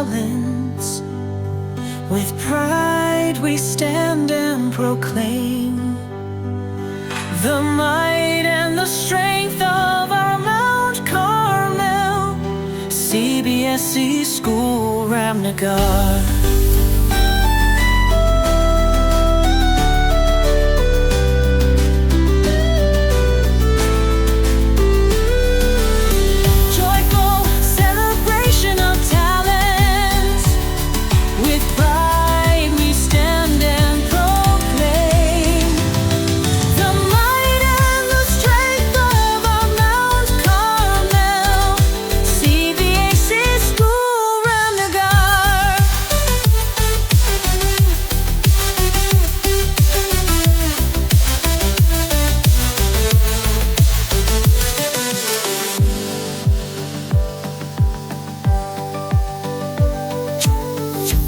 talents. With pride we stand and proclaim the might and the strength of our Mount Carmel CBSE School, Ramnagar.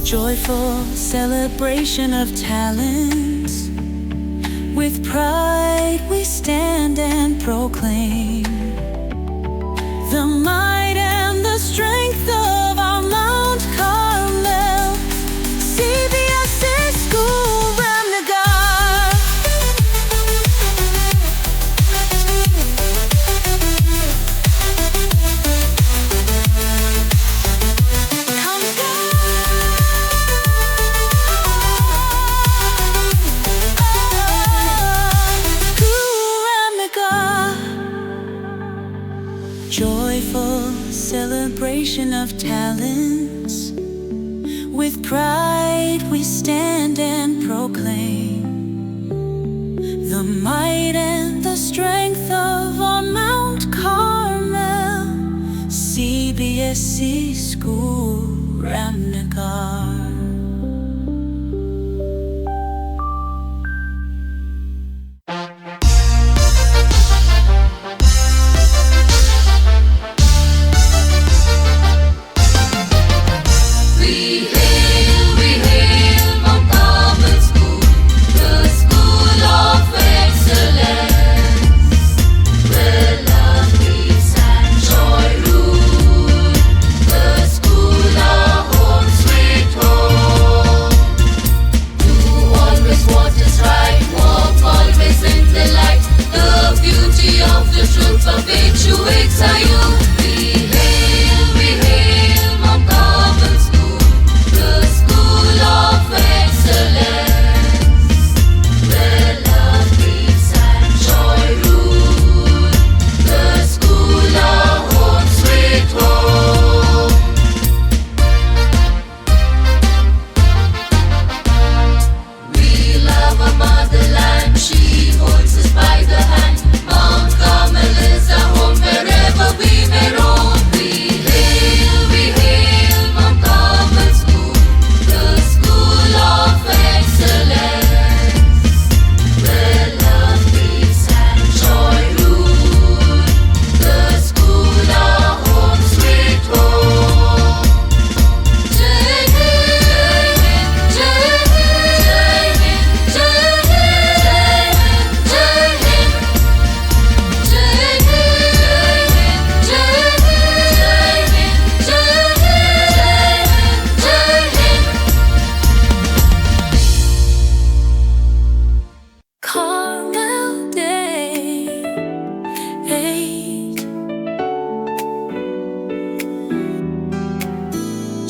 Joyful celebration of talents. With pride we stand and proclaim the might and the strength of our Mount Carmel CBSE School, Ramnagar. Joyful celebration of talents. With pride we stand and proclaim the might and the strength of our Mount Carmel CBSE School, Ramnagar.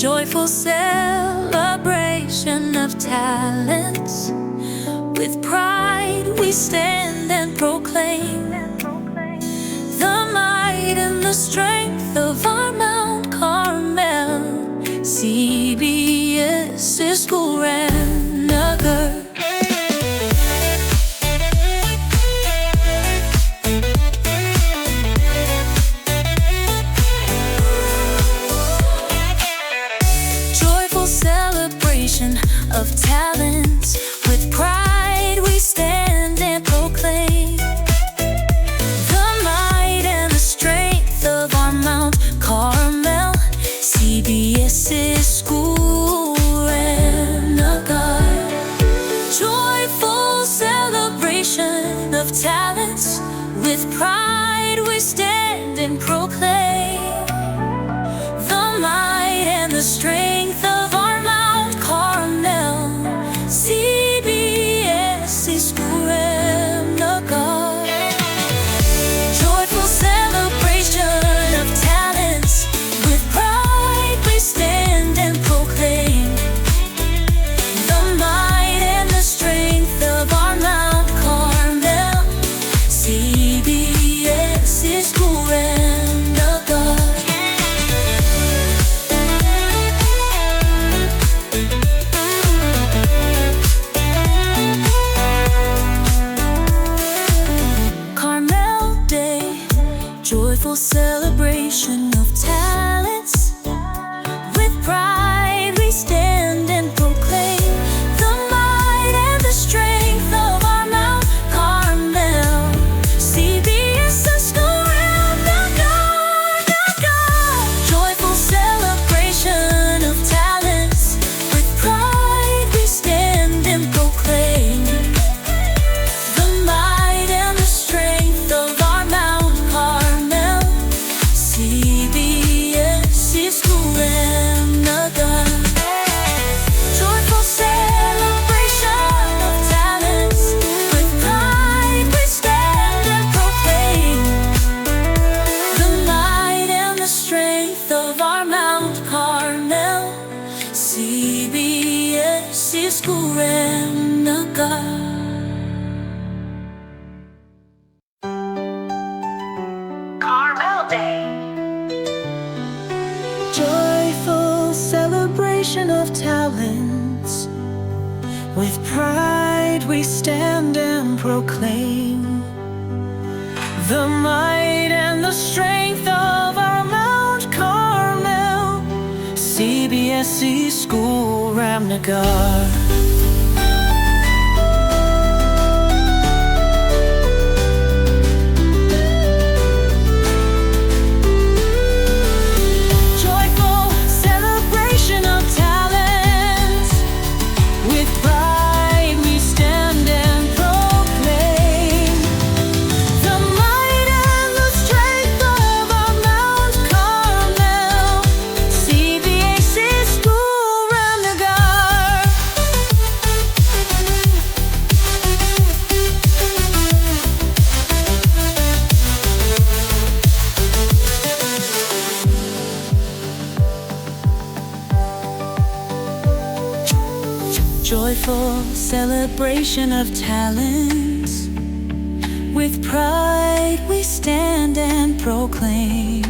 Joyful celebration of talents. With pride we stand and proclaim the might and the strength of our Mount Carmel CBSE School, Ramnagar. Of talents. With pride we stand and proclaim the might and the strength of our Mount Carmel CBSE School, Ramnagar. Joyful celebration of talents. With pride we stand and proclaim the might and the strength Joyful celebration of talents. With pride we stand and proclaim the might and the strength of our Mount Carmel. CBSE School Ramnagar. Joyful celebration of talents. With pride we stand and proclaim the might and the strength of our Mount Carmel. CBSE School Ramnagar. Joyful celebration of talents. With pride we stand and proclaim the might and the strength of our Mount Carmel. CBSE School Ramnagar. Carmel Day. Joyful celebration of talents. With pride we stand and proclaim the might and the strength of our Mount Carmel. CBSE School Ramnagar. Joyful celebration of talents. With pride we stand and proclaim the might and the strength of our Mount Carmel. CBSE School Ramnagar. Joyful celebration of talents. With pride we stand and proclaim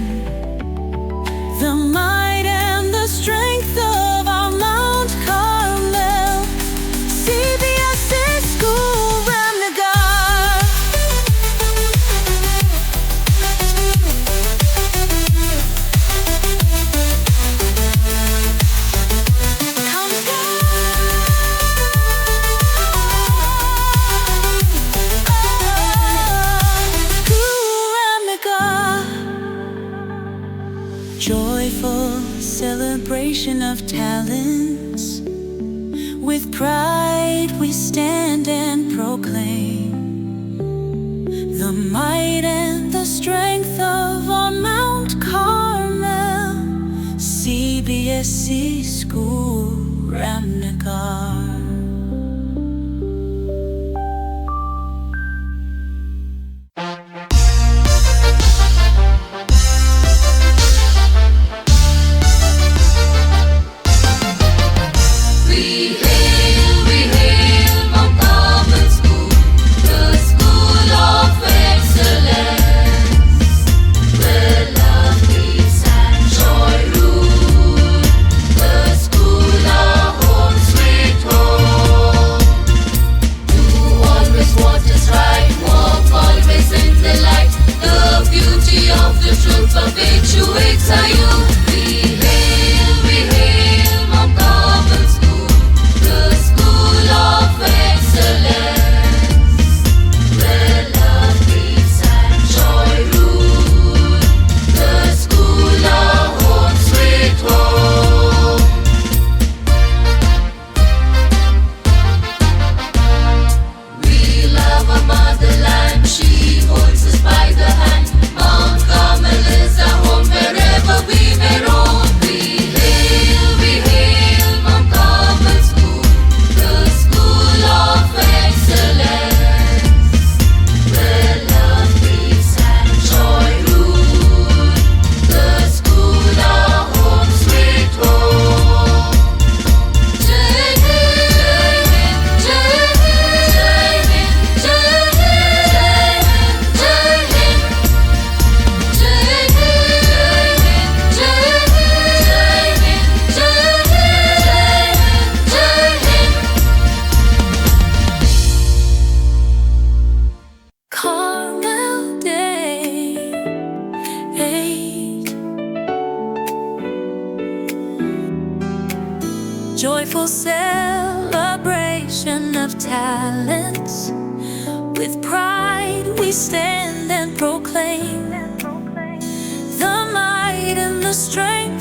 the might and the strength of our Mount Carmel. CBSE School Ramnagar. Joyful celebration of talents. With pride we stand and proclaim the might and the strength of our Mount Carmel. CBSE School Ramnagar. We hail Mount Carmel School, the school of excellence, where love, peace and joy rule. The school, our home sweet home. joyful celebration of talents. With pride we stand and proclaim the might and the strength